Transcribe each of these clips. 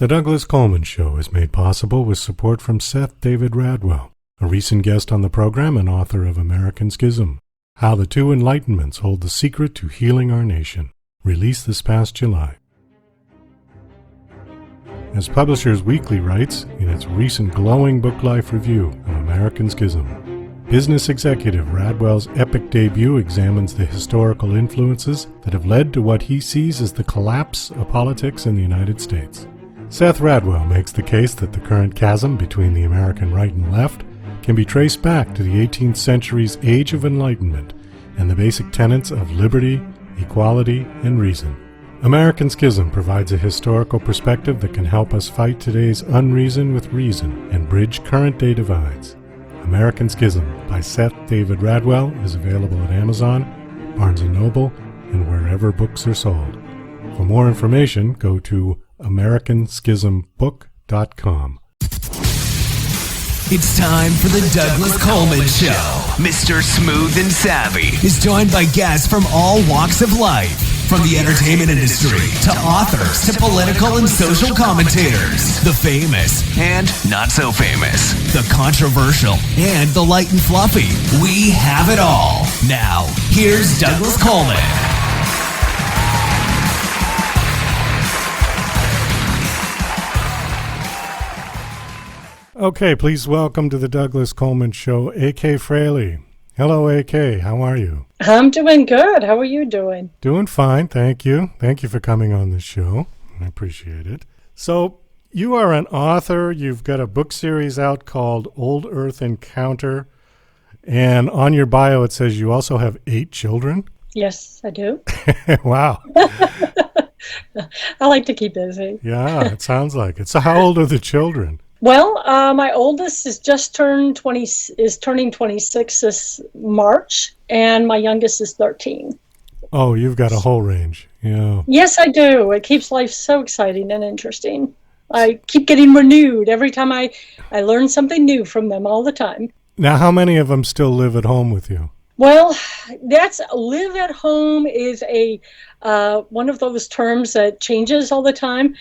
The Douglas Coleman Show is made possible with support from Seth David Radwell, a recent guest on the program and author of American Schism, How the Two Enlightenments Hold the Secret to Healing Our Nation, released this past July. As Publishers Weekly writes in its recent glowing book life review of American Schism, business executive Radwell's epic debut examines the historical influences that have led to what he sees as the collapse of politics in the United States. Seth Radwell makes the case that the current chasm between the American right and left can be traced back to the 18th century's Age of Enlightenment and the basic tenets of liberty, equality, and reason. American Schism provides a historical perspective that can help us fight today's unreason with reason and bridge current-day divides. American Schism by Seth David Radwell is available at Amazon, Barnes & Noble, and wherever books are sold. For more information, go to americanschismbook.com. It's time for the Douglas Coleman Show. Mr. Smooth and Savvy is joined by guests from all walks of life. From the entertainment industry to authors to political and social commentators, the famous and not so famous, the controversial and the light and fluffy. We have it all. Now, here's Douglas Coleman. Okay, please welcome to the Douglas Coleman Show, AK Fraley. Hello, AK. How are you? I'm doing good. How are you doing? Doing fine, thank you. Thank you for coming on the show. I appreciate it. So, you are an author. You've got a book series out called OldEarth Encounter. And on your bio, it says you also have 8 children. Yes, I do. Wow. I like to keep busy. Yeah, it sounds like it. So how old are the children? Well, my oldest is turning 26 this March, and my youngest is 13. Oh, you've got a whole range. Yeah. Yes, I do. It keeps life so exciting and interesting. I keep getting renewed every time I learn something new from them all the time. Now, how many of them still live at home with you? Well, live at home is one of those terms that changes all the time.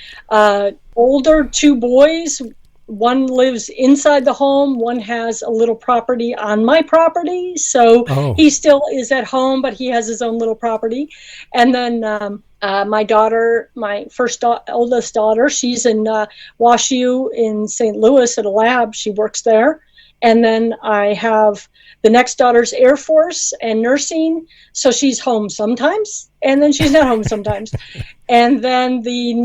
Older 2 boys. One lives inside the home. One has a little property on my property. So He still is at home, but he has his own little property. And then my daughter, my oldest daughter, she's in WashU in St. Louis at a lab. She works there. And then I have the next daughter's Air Force and nursing. So she's home sometimes, and then she's not home sometimes. And then the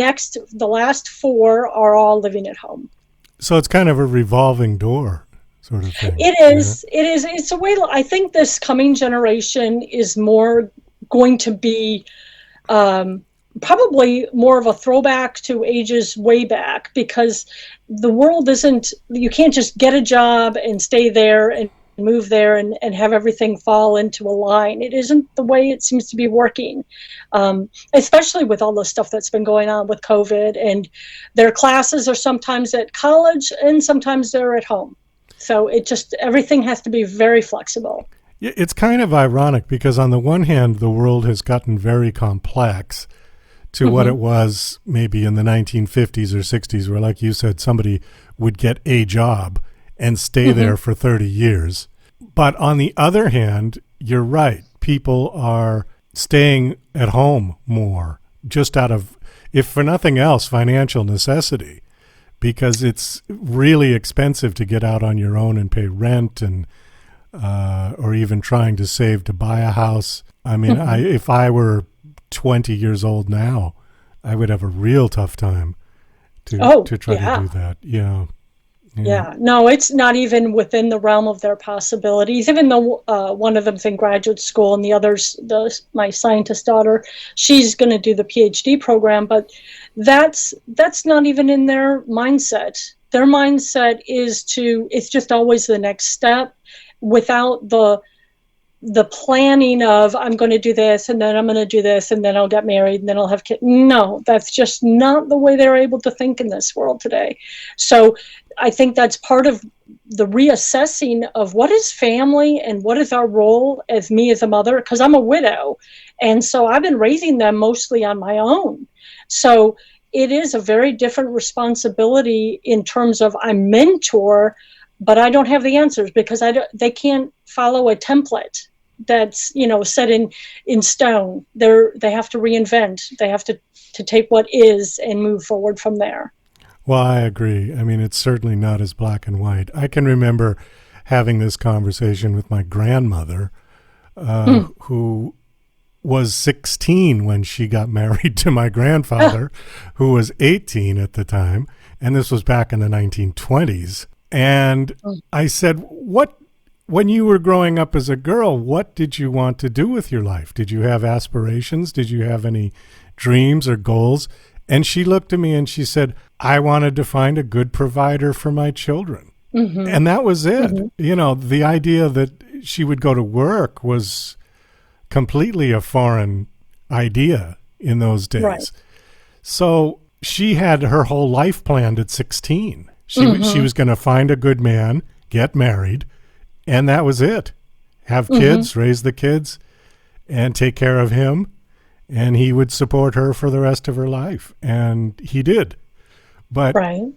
last 4 are all living at home. So it's kind of a revolving door sort of thing. It is. Yeah. It is. It's a way. I think this coming generation is more going to be probably more of a throwback to ages way back, because the world isn't. You can't just get a job and stay there and move there and have everything fall into a line. It isn't the way it seems to be working, especially with all the stuff that's been going on with COVID, and their classes are sometimes at college and sometimes they're at home. So everything has to be very flexible. It's kind of ironic because on the one hand, the world has gotten very complex to what it was maybe in the 1950s or 60s, where, like you said, somebody would get a job and stay there for 30 years. But on the other hand, you're right. People are staying at home more, just out of, if for nothing else, financial necessity, because it's really expensive to get out on your own and pay rent and or even trying to save to buy a house. I mean, if I were 20 years old now, I would have a real tough time to try to do that. Yeah. Yeah, no, it's not even within the realm of their possibilities. Even though one of them's in graduate school and the other's, my scientist daughter, she's going to do the PhD program, but that's not even in their mindset. Their mindset is it's just always the next step, without the planning of, I'm going to do this and then I'm going to do this and then I'll get married and then I'll have kids. No, that's just not the way they're able to think in this world today. So I think that's part of the reassessing of what is family and what is our role as me as a mother, because I'm a widow. And so I've been raising them mostly on my own. So it is a very different responsibility in terms of I'm mentor, but I don't have the answers because they can't follow a template that's, set in stone. They have to reinvent. They have to take what is and move forward from there. Well, I agree. I mean, it's certainly not as black and white. I can remember having this conversation with my grandmother, who was 16 when she got married to my grandfather, who was 18 at the time. And this was back in the 1920s. And I said, when you were growing up as a girl, what did you want to do with your life? Did you have aspirations? Did you have any dreams or goals? And she looked at me and she said, I wanted to find a good provider for my children. Mm-hmm. And that was it. Mm-hmm. The idea that she would go to work was completely a foreign idea in those days. Right. So she had her whole life planned at 16. She was going to find a good man, get married, and that was it. Have kids, raise the kids, and take care of him. And he would support her for the rest of her life. And he did. But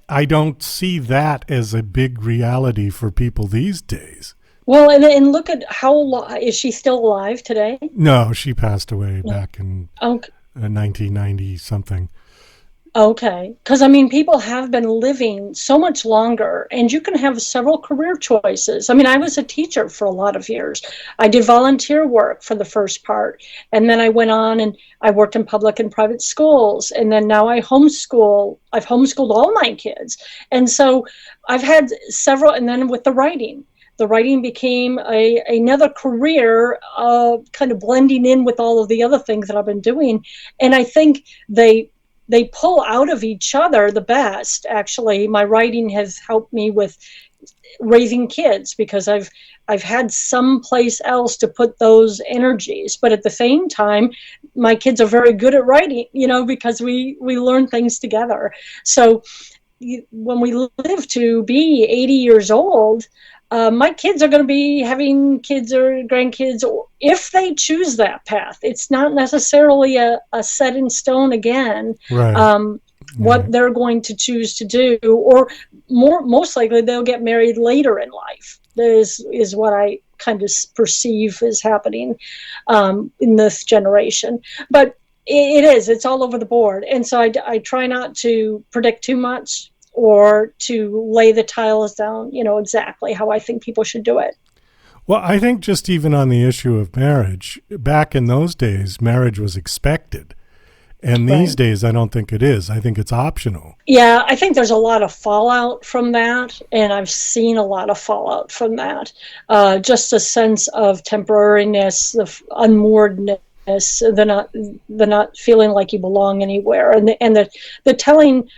I don't see that as a big reality for people these days. Well, and look at is she still alive today? No, she passed away back in 1990 something. Okay. Because, people have been living so much longer, and you can have several career choices. I was a teacher for a lot of years. I did volunteer work for the first part, and then I went on and I worked in public and private schools, and then now I homeschool. I've homeschooled all my kids. And so I've had several, and then with the writing became another career, kind of blending in with all of the other things that I've been doing. And I think they pull out of each other the best. Actually, my writing has helped me with raising kids because I've had some place else to put those energies. But at the same time, my kids are very good at writing, because we learn things together. So when we live to be 80 years old, my kids are going to be having kids or grandkids if they choose that path. It's not necessarily a set in stone again, what they're going to choose to do, or most likely they'll get married later in life. Is what I kind of perceive is happening in this generation. But it's all over the board. And so I try not to predict too much, or to lay the tiles down, exactly how I think people should do it. Well, I think just even on the issue of marriage, back in those days, marriage was expected. And these days, I don't think it is. I think it's optional. Yeah, I think there's a lot of fallout from that, and I've seen a lot of fallout from that. Just a sense of temporariness, of unmooredness, the not feeling like you belong anywhere, and the telling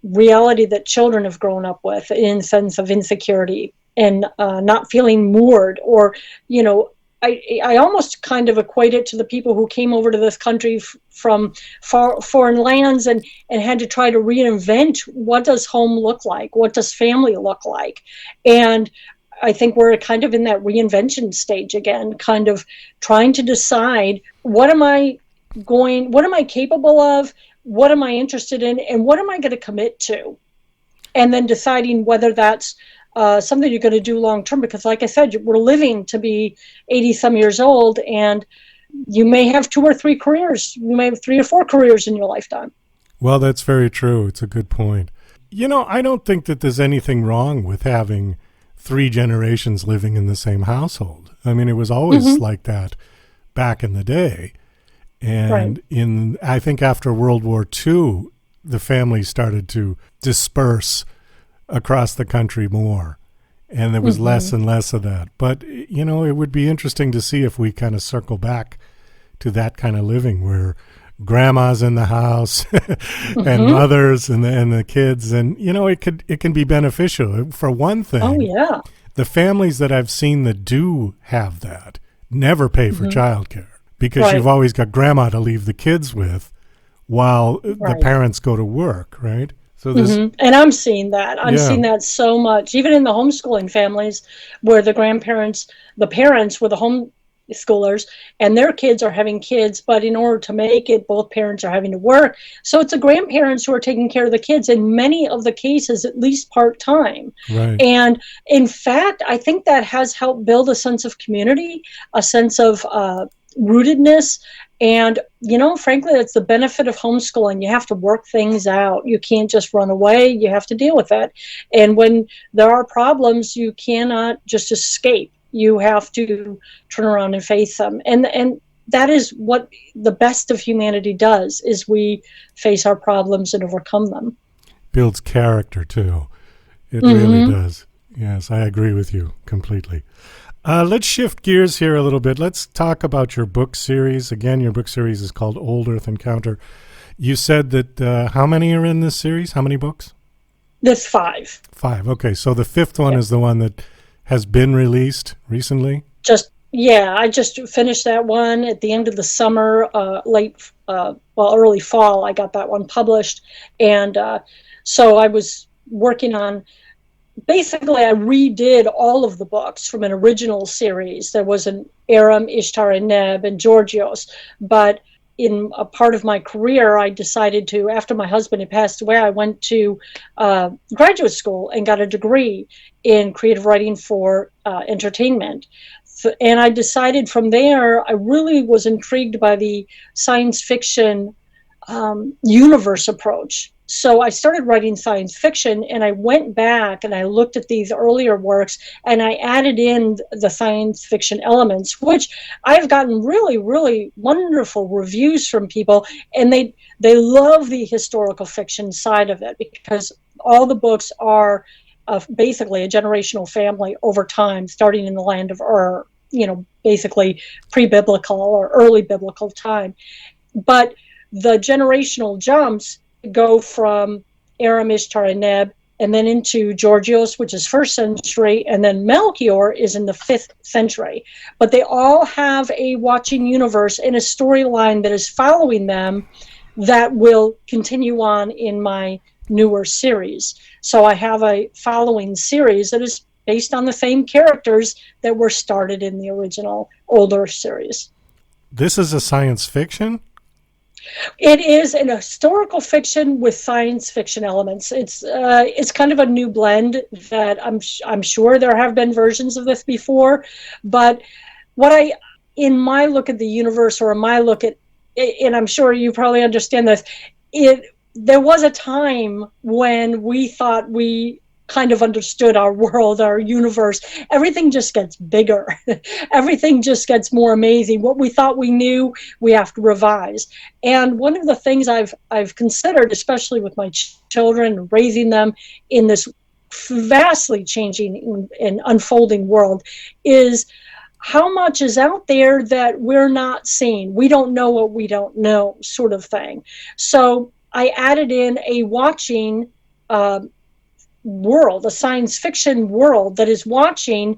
reality that children have grown up with in the sense of insecurity and not feeling moored, or I almost kind of equate it to the people who came over to this country from foreign lands and had to try to reinvent what does home look like, what does family look like. And I think we're kind of in that reinvention stage again, kind of trying to decide what am I capable of, what am I interested in, and what am I going to commit to? And then deciding whether that's something you're going to do long term, because like I said, we're living to be 80 some years old, and you may have 2 or 3 careers. You may have 3 or 4 careers in your lifetime. Well, that's very true. It's a good point. I don't think that there's anything wrong with having 3 generations living in the same household. It was always like that back in the day. And I think after World War II, the family started to disperse across the country more. And there was less and less of that. But, it would be interesting to see if we kind of circle back to that kind of living where grandma's in the house and mothers and the kids. And, it can be beneficial. For one thing, the families that I've seen that do have that never pay for childcare. Because you've always got grandma to leave the kids with while the parents go to work, right? So this, and I'm seeing that. I'm seeing that so much, even in the homeschooling families where the parents were the schoolers, and their kids are having kids, but in order to make it, both parents are having to work. So it's the grandparents who are taking care of the kids in many of the cases, at least part-time. Right. And in fact, I think that has helped build a sense of community, a sense of rootedness. And, frankly, that's the benefit of homeschooling. You have to work things out. You can't just run away. You have to deal with it. And when there are problems, you cannot just escape. You have to turn around and face them. And that is what the best of humanity does, is we face our problems and overcome them. Builds character, too. It really does. Yes, I agree with you completely. Let's shift gears here a little bit. Let's talk about your book series. Again, your book series is called OldEarth Encounter. You said that how many are in this series? How many books? There's 5. 5. Okay, so the 5th one is the one that has been released recently? I just finished that one at the end of the summer, early fall. I got that one published. And so I was working on, basically I redid all of the books from an original series. There was an Aram, Ishtar, and Neb, and Georgios. But in a part of my career, I decided to, after my husband had passed away, I went to graduate school and got a degree in creative writing for entertainment. And I decided from there, I really was intrigued by the science fiction universe approach. So I started writing science fiction, and I went back and I looked at these earlier works, and I added in the science fiction elements, which I've gotten really, really wonderful reviews from people, and they love the historical fiction side of it, because all the books are basically a generational family over time, starting in the land of Ur, basically pre-biblical or early biblical time. But the generational jumps go from Aram, Ishtar, and Neb, and then into Georgios, which is 1st century, and then Melchior is in the 5th century. But they all have a watching universe and a storyline that is following them that will continue on in my newer series. So I have a following series that is based on the same characters that were started in the original OldEarth series. This is a science fiction? It is an historical fiction with science fiction elements. It's kind of a new blend that I'm sure there have been versions of this before, but in my look at the universe, or in my look at, and I'm sure you probably understand this, there was a time when we thought we kind of understood our world, our universe. Everything just gets bigger. Everything just gets more amazing. What we thought we knew, we have to revise. And one of the things I've considered, especially with my children, raising them in this vastly changing and unfolding world, is how much is out there that we're not seeing. We don't know what we don't know, sort of thing. So I added in a watching world, a science fiction world that is watching,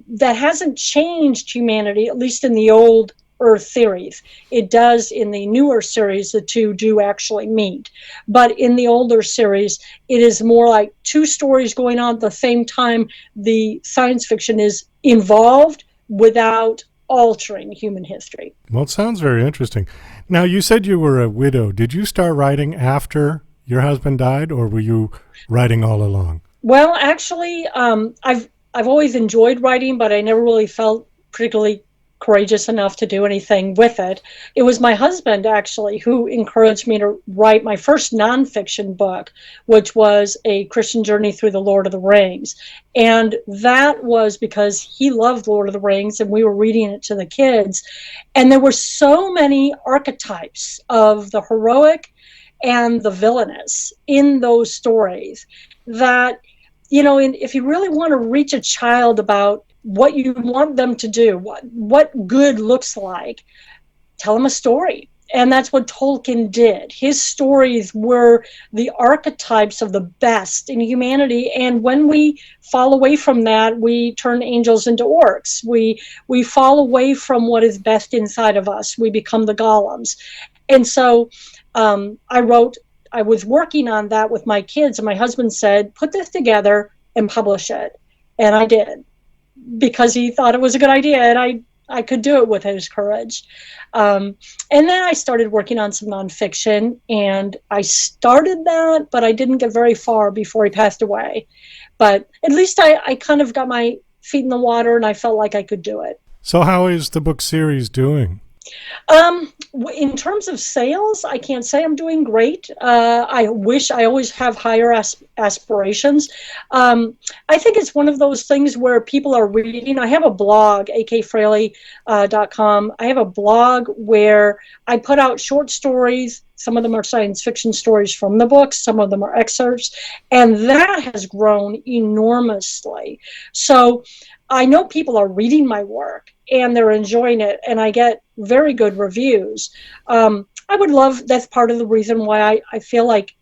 that hasn't changed humanity, at least in the old Earth theories. It does in the newer series, the two do actually meet. But in the older series, it is more like two stories going on at the same time. The science fiction is involved without altering human history. Well, it sounds very interesting. Now, you said you were a widow. Did you start writing after your husband died, or were you writing all along? Well, actually, I've always enjoyed writing, but I never really felt particularly courageous enough to do anything with it. It was my husband, actually, who encouraged me to write my first nonfiction book, which was A Christian Journey Through the Lord of the Rings. And that was because he loved Lord of the Rings, and we were reading it to the kids. And there were so many archetypes of the heroic and the villainous in those stories that, if you really want to reach a child about what you want them to do, what good looks like, tell them a story. And that's what Tolkien did. His stories were the archetypes of the best in humanity. And when we fall away from that, we turn angels into orcs. We fall away from what is best inside of us. We become the golems. And so I was working on that with my kids, and my husband said, put this together and publish it. And I did, because he thought it was a good idea. And I could do it with his courage. And then I started working on some nonfiction, and I started that, but I didn't get very far before he passed away. But at least I kind of got my feet in the water, and I felt like I could do it. So how is the book series doing? In terms of sales, I can't say I'm doing great. I wish I always have higher aspirations. I think it's one of those things where people are reading. I have a blog, akfraley.com. I have a blog where I put out short stories. Some of them are science fiction stories from the books. Some of them are excerpts. And that has grown enormously. So I know people are reading my work and they're enjoying it, and I get very good reviews. I would love, that's part of the reason why I feel like,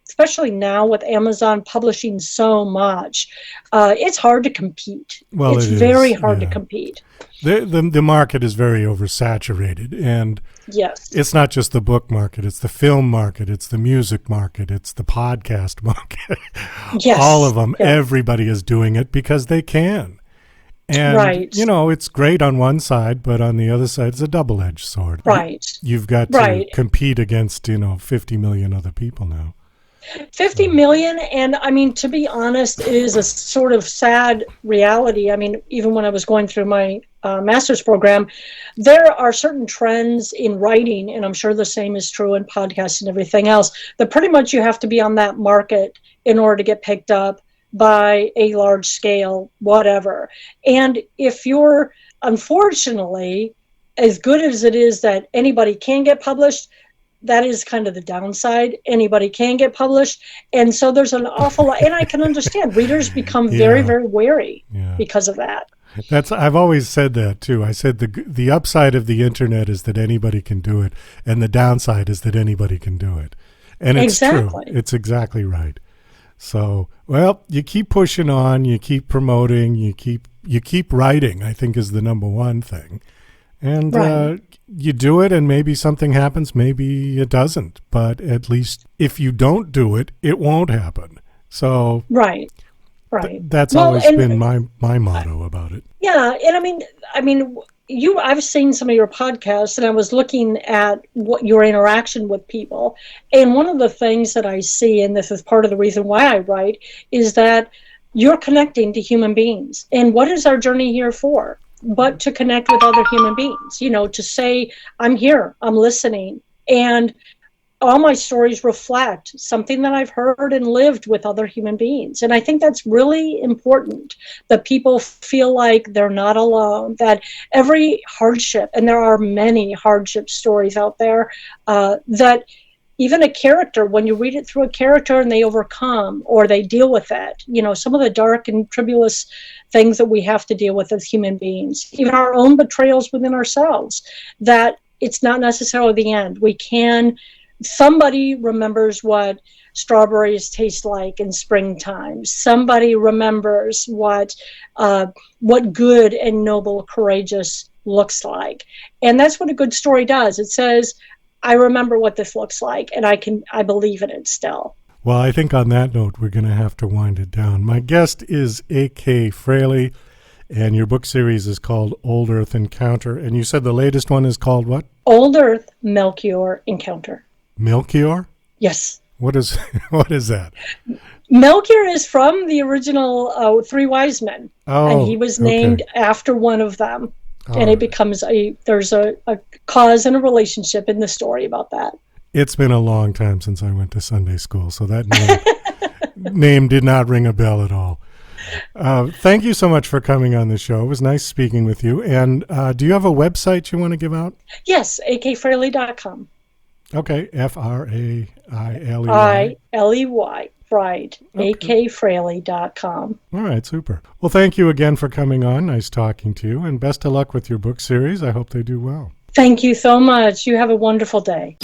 especially now with Amazon publishing so much, it's hard to compete. Well, it's very hard to compete. The market is very oversaturated, and yes, it's not just the book market, it's the film market, it's the music market, it's the podcast market. Yes. All of them, yes. Everybody is doing it because they can. And, right. It's great on one side, but on the other side, it's a double-edged sword. Right. You've got to compete against, 50 million other people now. 50 million, and I mean, to be honest, it is a sort of sad reality. I mean, even when I was going through my master's program, there are certain trends in writing, and I'm sure the same is true in podcasts and everything else, that pretty much you have to be on that market in order to get picked up by a large scale, whatever. And if you're, unfortunately, as good as it is that anybody can get published, that is kind of the downside. Anybody can get published. And so there's an awful lot, and I can understand readers become very, very wary because of that. I've always said that too. I said the upside of the internet is that anybody can do it, and the downside is that anybody can do it. And it's true. It's exactly right. So, well, you keep pushing on, you keep promoting, you keep writing, I think is the number one thing. And you do it, and maybe something happens, maybe it doesn't. But at least if you don't do it, it won't happen. So that's always been my motto about it. Yeah, and I mean, I've seen some of your podcasts, and I was looking at what your interaction with people. And one of the things that I see, and this is part of the reason why I write, is that you're connecting to human beings. And what is our journey here for? But to connect with other human beings, to say, I'm here, I'm listening. And all my stories reflect something that I've heard and lived with other human beings. And I think that's really important, that people feel like they're not alone, that every hardship, and there are many hardship stories out there, that even a character, when you read it through a character and they overcome or they deal with it, some of the dark and tribulous things that we have to deal with as human beings, even our own betrayals within ourselves, that it's not necessarily the end. Somebody remembers what strawberries taste like in springtime. Somebody remembers what good and noble, courageous looks like. And that's what a good story does. It says, I remember what this looks like, and I believe in it still. Well, I think on that note, we're going to have to wind it down. My guest is AK Fraley, and your book series is called OldEarth Encounter. And you said the latest one is called what? OldEarth Melchior Encounter. Melchior? Yes. What is that? Melchior is from the original Three Wise Men, and he was named after one of them. And it becomes there's a cause and a relationship in the story about that. It's been a long time since I went to Sunday school, so that name did not ring a bell at all. Thank you so much for coming on the show. It was nice speaking with you. And do you have a website you want to give out? Yes, akfraley.com. Okay, Frailey. Right, akfraley.com. All right, super. Well, thank you again for coming on. Nice talking to you, and best of luck with your book series. I hope they do well. Thank you so much. You have a wonderful day.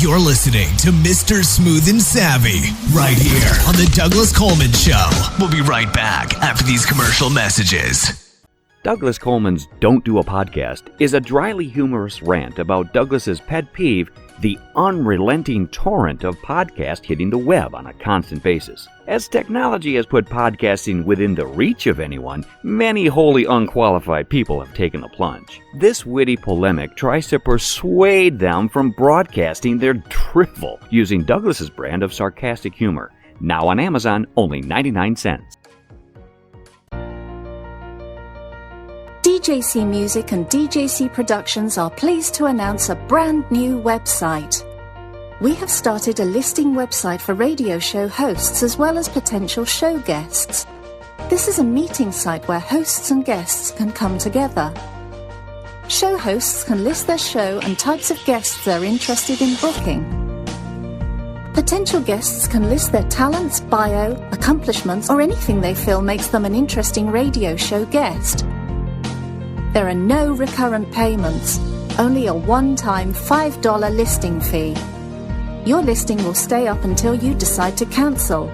You're listening to Mr. Smooth and Savvy right here on the Douglas Coleman Show. We'll be right back after these commercial messages. Douglas Coleman's Don't Do a Podcast is a dryly humorous rant about Douglas's pet peeve the unrelenting torrent of podcasts hitting the web on a constant basis. As technology has put podcasting within the reach of anyone, many wholly unqualified people have taken the plunge. This witty polemic tries to persuade them from broadcasting their drivel using Douglas's brand of sarcastic humor. Now on Amazon, only 99 cents. DJC Music and DJC Productions are pleased to announce a brand new website. We have started a listing website for radio show hosts as well as potential show guests. This is a meeting site where hosts and guests can come together. Show hosts can list their show and types of guests they're interested in booking. Potential guests can list their talents, bio, accomplishments, or anything they feel makes them an interesting radio show guest. There are no recurrent payments, only a one-time $5 listing fee. Your listing will stay up until you decide to cancel.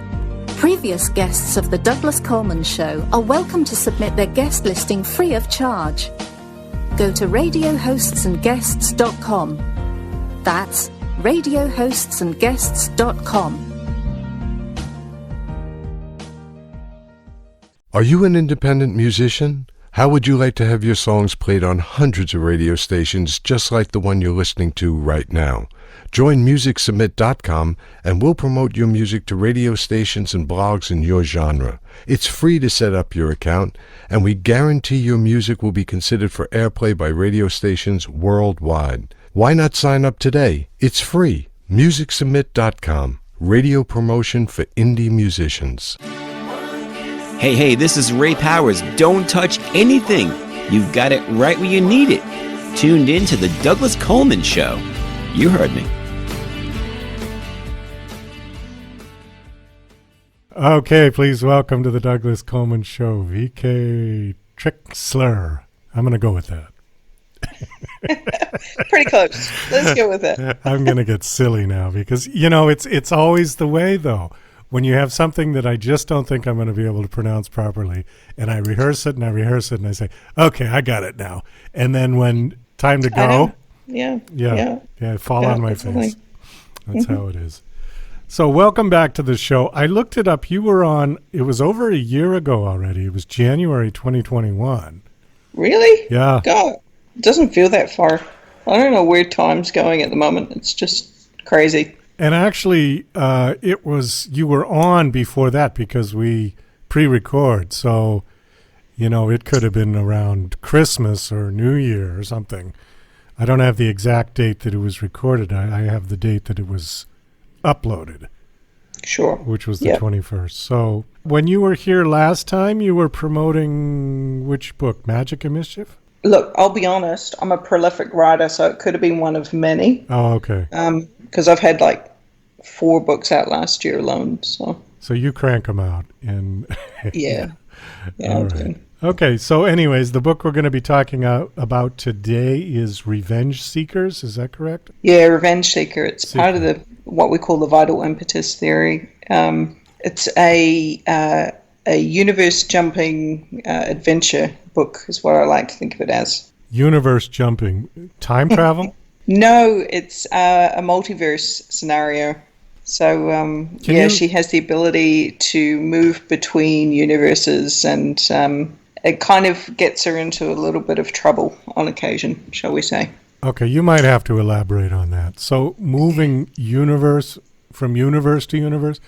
Previous guests of The Douglas Coleman Show are welcome to submit their guest listing free of charge. Go to radiohostsandguests.com. That's radiohostsandguests.com. Are you an independent musician? How would you like to have your songs played on hundreds of radio stations just like the one you're listening to right now? Join MusicSubmit.com and we'll promote your music to radio stations and blogs in your genre. It's free to set up your account, and we guarantee your music will be considered for airplay by radio stations worldwide. Why not sign up today? It's free. MusicSubmit.com. Radio promotion for indie musicians. Hey, this is Ray Powers. Don't touch anything. You've got it right where you need it. Tuned in to The Douglas Coleman Show. You heard me. Okay, please welcome to the Douglas Coleman Show, VK Tritschler. I'm going to go with that. Pretty close. Let's go with it. I'm going to get silly now because, it's always the way, though. When you have something that I just don't think I'm going to be able to pronounce properly, and I rehearse it and I say, okay, I got it now. And then when time to go, I fall on my face. That's how it is. So welcome back to the show. I looked it up. You were on, it was over a year ago already. It was January 2021. Really? Yeah. God, it doesn't feel that far. I don't know where time's going at the moment. It's just crazy. And actually, you were on before that because we pre-record. So, it could have been around Christmas or New Year or something. I don't have the exact date that it was recorded. I have the date that it was uploaded. Sure. Which was the 21st. So when you were here last time, you were promoting which book, Magic and Mischief? Look, I'll be honest. I'm a prolific writer, so it could have been one of many. Oh, okay. Because I've had 4 books out last year alone. So you crank them out. And yeah. All right. Okay, so anyways, the book we're going to be talking about today is Revenge Seekers. Is that correct? Yeah, Revenge Seeker. It's part of what we call the vital impetus theory. It's a universe-jumping adventure book is what I like to think of it as. Universe-jumping. Time travel? No, it's a multiverse scenario. So, she has the ability to move between universes, and it kind of gets her into a little bit of trouble on occasion, shall we say. Okay, you might have to elaborate on that. So moving universe from universe to universe.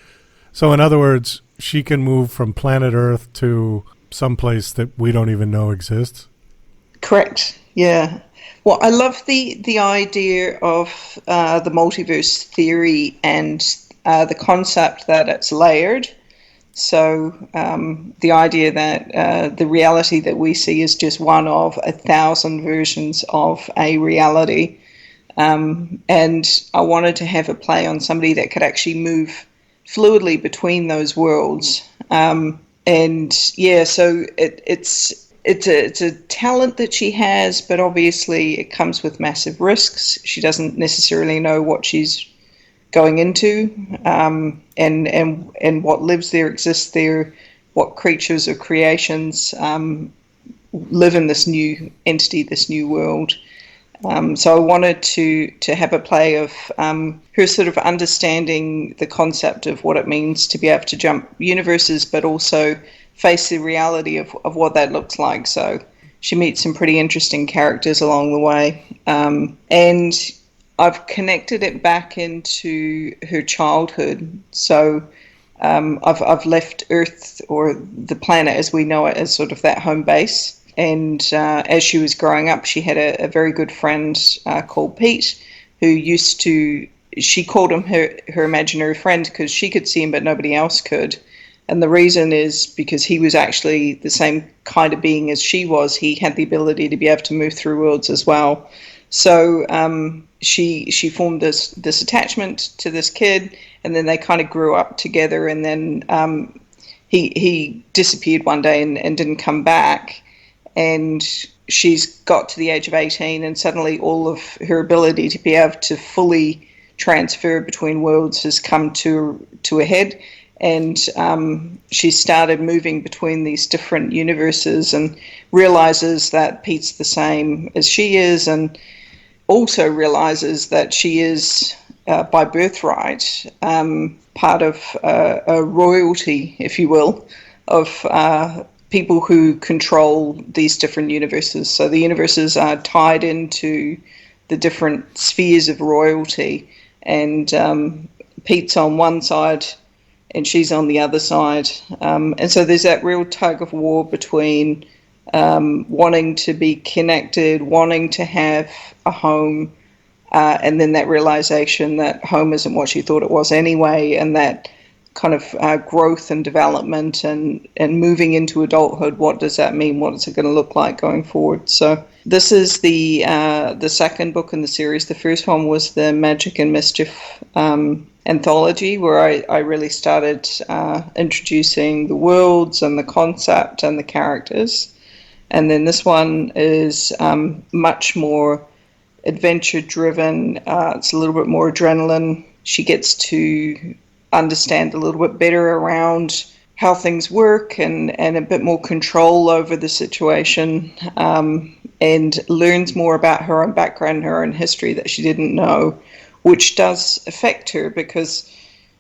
So in other words, she can move from planet Earth to someplace that we don't even know exists? Correct, yeah. Well, I love the idea of the multiverse theory and the concept that it's layered. So the idea that the reality that we see is just one of 1,000 versions of a reality. And I wanted to have a play on somebody that could actually move fluidly between those worlds. So it's a talent that she has, but obviously it comes with massive risks. She doesn't necessarily know what she's going into, and what lives there, exists there, what creatures or creations live in this new entity, this new world. So I wanted to have a play of her sort of understanding the concept of what it means to be able to jump universes, but also face the reality of what that looks like. So she meets some pretty interesting characters along the way. And I've connected it back into her childhood. So I've left Earth, or the planet as we know it, as sort of that home base. And as she was growing up, she had a very good friend called Pete, who she called him her imaginary friend because she could see him but nobody else could. And the reason is because he was actually the same kind of being as she was. He had the ability to be able to move through worlds as well. So she formed this attachment to this kid, and then they kind of grew up together. And then he disappeared one day and didn't come back. And she's got to the age of 18, and suddenly all of her ability to be able to fully transfer between worlds has come to a head. And she started moving between these different universes and realizes that Pete's the same as she is, and also realizes that she is, by birthright, part of a royalty, if you will, of people who control these different universes. So the universes are tied into the different spheres of royalty, and Pete's on one side and she's on the other side. And so there's that real tug of war between wanting to be connected, wanting to have a home, and then that realization that home isn't what she thought it was anyway, and that kind of growth and development and moving into adulthood. What does that mean? What is it going to look like going forward? So this is the second book in the series. The first one was the Magic and Mischief anthology, where I really started introducing the worlds and the concept and the characters. And then this one is much more adventure driven. It's a little bit more adrenaline. She gets to understand a little bit better around how things work and a bit more control over the situation, and learns more about her own background, her own history that she didn't know, which does affect her because,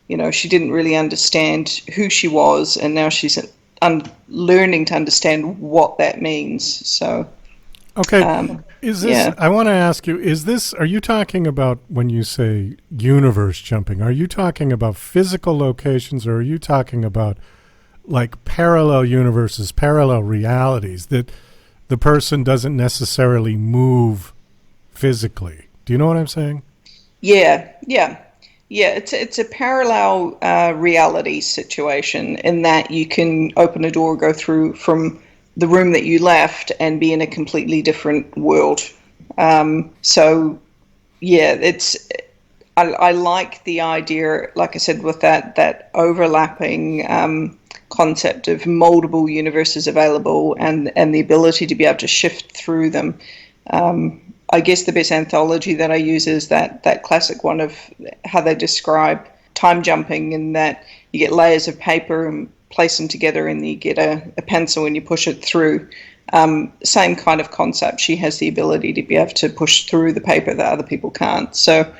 you know, she didn't really understand who she was, and now she's learning to understand what that means. So okay, is this? Yeah. I want to ask you: are you talking about when you say universe jumping? Are you talking about physical locations, or are you talking about like parallel universes, parallel realities that the person doesn't necessarily move physically? Do you know what I'm saying? Yeah. It's a parallel reality situation in that you can open a door, go through from the room that you left, and be in a completely different world. So yeah, I like the idea, like I said, with that overlapping concept of multiple universes available and the ability to be able to shift through them. I guess the best anthology that I use is that classic one of how they describe time jumping, in that you get layers of paper and place them together, and you get a pencil and you push it through. Same kind of concept. She has the ability to be able to push through the paper that other people can't. So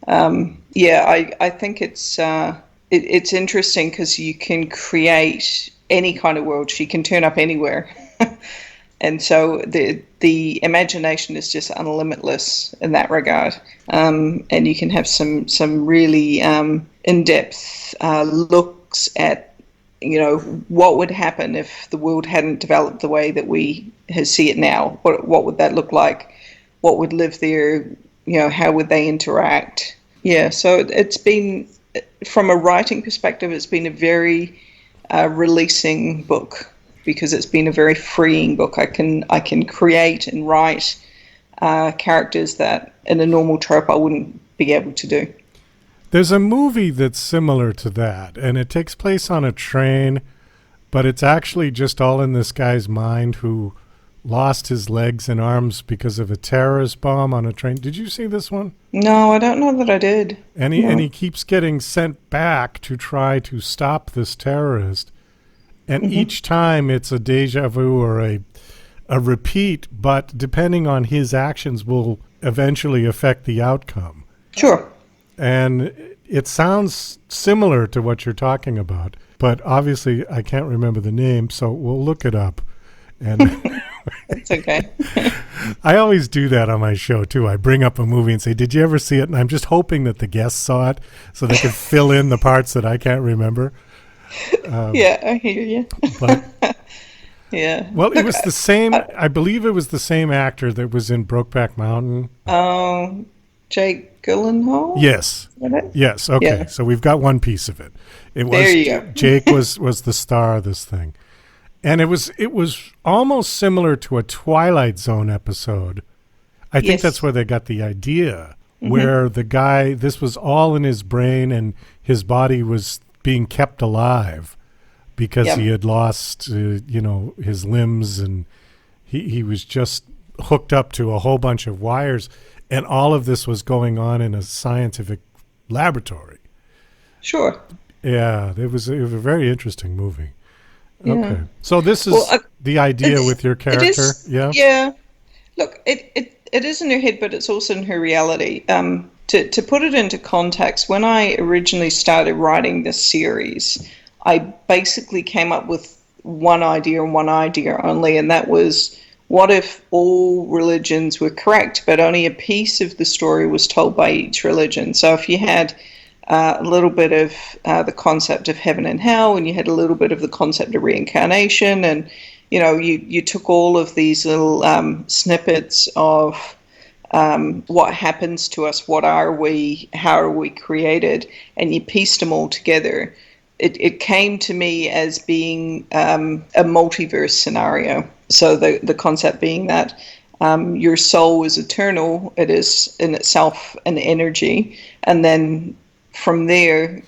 I think it's interesting because you can create any kind of world. She can turn up anywhere. And so the imagination is just unlimitless in that regard. And you can have some really in-depth looks at, you know, what would happen if the world hadn't developed the way that we see it now. What would that look like? What would live there? You know, how would they interact? Yeah, so it's been, from a writing perspective, it's been a very releasing book, because it's been a very freeing book. I can create and write characters that in a normal trope I wouldn't be able to do. There's a movie that's similar to that, and it takes place on a train, but it's actually just all in this guy's mind who lost his legs and arms because of a terrorist bomb on a train. Did you see this one? No, I don't know that I did. And he keeps getting sent back to try to stop this terrorist. And each time it's a deja vu or a repeat, but depending on his actions will eventually affect the outcome. Sure. And it sounds similar to what you're talking about, but obviously I can't remember the name, so we'll look it up. And it's okay. I always do that on my show too. I bring up a movie and say, "Did you ever see it?" And I'm just hoping that the guests saw it so they could fill in the parts that I can't remember. Yeah, I hear you. But yeah. Well, it was the same. I believe it was the same actor that was in Brokeback Mountain. Jake Gyllenhaal? Yes. Yes. Okay. Yeah. So we've got one piece of it. It was there you go. Jake was the star of this thing. And it was almost similar to a Twilight Zone episode. I think that's where they got the idea, where the guy, this was all in his brain and his body was being kept alive because he had lost, his limbs, and he was just hooked up to a whole bunch of wires. And all of this was going on in a scientific laboratory. Sure. Yeah, it was a very interesting movie. Yeah. Okay. So this is the idea with your character. Yeah. Look, it is in her head, but it's also in her reality. To put it into context, when I originally started writing this series, I basically came up with one idea and one idea only, and that was, what if all religions were correct, but only a piece of the story was told by each religion? So if you had a little bit of the concept of heaven and hell, and you had a little bit of the concept of reincarnation, and you took all of these little snippets of what happens to us, what are we, how are we created, and you pieced them all together. It came to me as being a multiverse scenario. So the concept being that your soul is eternal, it is in itself an energy, and then from there,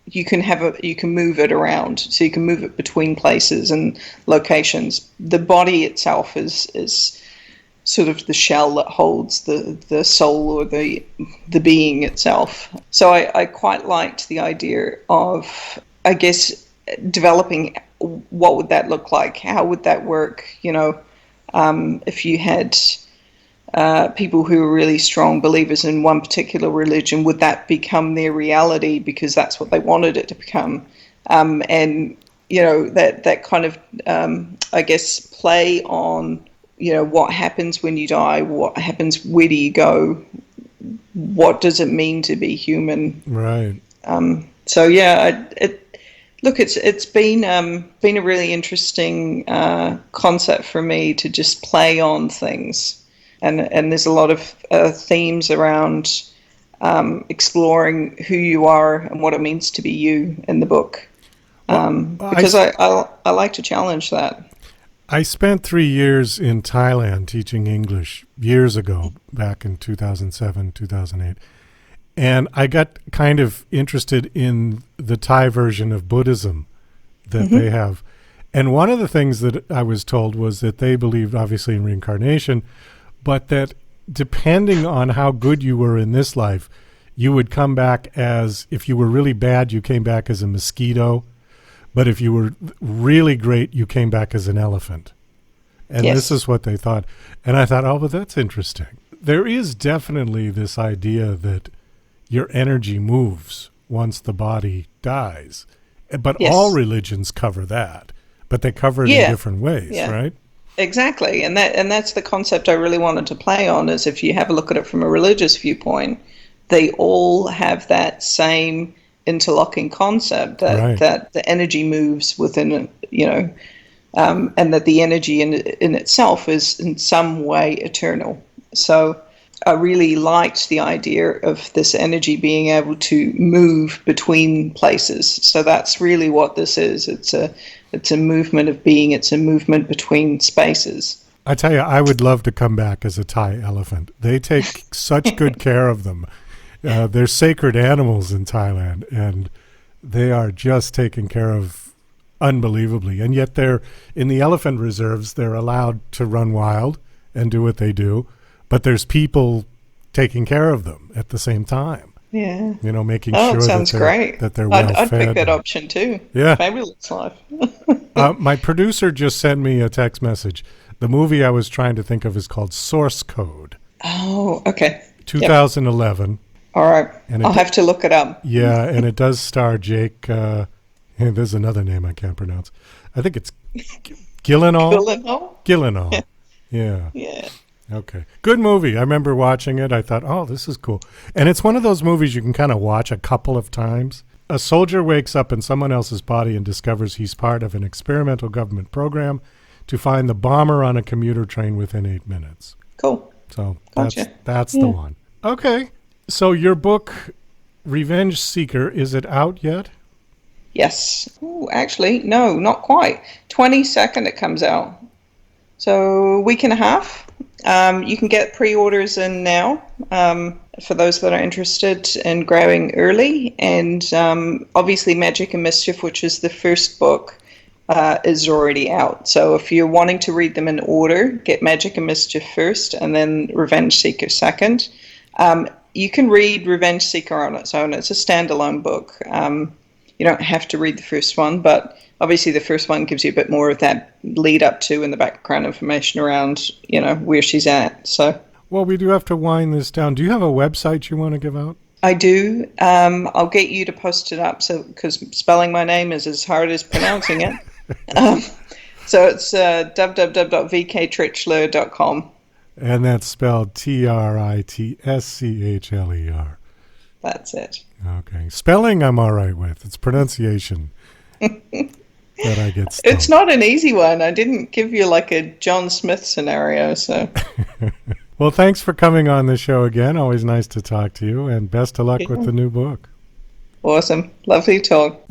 you can move it around. So you can move it between places and locations. The body itself is sort of the shell that holds the soul or the being itself. So I quite liked the idea of, I guess, developing what would that look like? How would that work? If you had people who are really strong believers in one particular religion, would that become their reality because that's what they wanted it to become? And that kind of I guess play on what happens when you die, what happens, where do you go, what does it mean to be human? Right. So yeah, it's been a really interesting concept for me to just play on things. And there's a lot of themes around exploring who you are and what it means to be you in the book, because I like to challenge that. I spent 3 years in Thailand teaching English years ago, back in 2007, 2008. And I got kind of interested in the Thai version of Buddhism that they have. And one of the things that I was told was that they believed, obviously, in reincarnation, but that depending on how good you were in this life, you would come back as, if you were really bad, you came back as a mosquito. But if you were really great, you came back as an elephant. And this is what they thought. And I thought, but that's interesting. There is definitely this idea that your energy moves once the body dies. But all religions cover that. But they cover it in different ways, right? Exactly, and that's the concept I really wanted to play on, is if you have a look at it from a religious viewpoint, they all have that same interlocking concept that the energy moves within, and that the energy in itself is in some way eternal. So I really liked the idea of this energy being able to move between places. So that's really what this is. It's a movement of being. It's a movement between spaces. I tell you, I would love to come back as a Thai elephant. They take such good care of them. They're sacred animals in Thailand, and they are just taken care of unbelievably. And yet they're in the elephant reserves. They're allowed to run wild and do what they do, but there's people taking care of them at the same time. Yeah. Making sure that they're well fed. I'd pick that option too. Yeah. Fabulous life. My producer just sent me a text message. The movie I was trying to think of is called Source Code. Oh, okay. 2011. Yep. All right. And I'll have to look it up. Yeah, and it does star Jake. There's another name I can't pronounce. I think it's Gyllenhaal. Gyllenhaal. Yeah. Yeah. Okay. Good movie. I remember watching it. I thought, oh, this is cool. And it's one of those movies you can kind of watch a couple of times. A soldier wakes up in someone else's body and discovers he's part of an experimental government program to find the bomber on a commuter train within 8 minutes. Cool. So Gotcha. that's the one. Okay. So your book, Revenge Seeker, is it out yet? Yes. Ooh, actually, no, not quite. 22nd it comes out. So a week and a half. You can get pre-orders in now for those that are interested in grabbing early. And obviously Magic and Mischief, which is the first book, is already out. So if you're wanting to read them in order, get Magic and Mischief first and then Revenge Seeker second. You can read Revenge Seeker on its own. It's a standalone book. You don't have to read the first one, but obviously the first one gives you a bit more of that lead up to and the background information around, where she's at. So, well, we do have to wind this down. Do you have a website you want to give out? I do. I'll get you to post it up, because spelling my name is as hard as pronouncing it. So it's www.vktritschler.com. And that's spelled Tritschler. That's it. Okay. Spelling I'm all right with. It's pronunciation that I get stumped. It's not an easy one. I didn't give you like a John Smith scenario, so. Well, thanks for coming on the show again. Always nice to talk to you, and best of luck with the new book. Awesome. Lovely talk.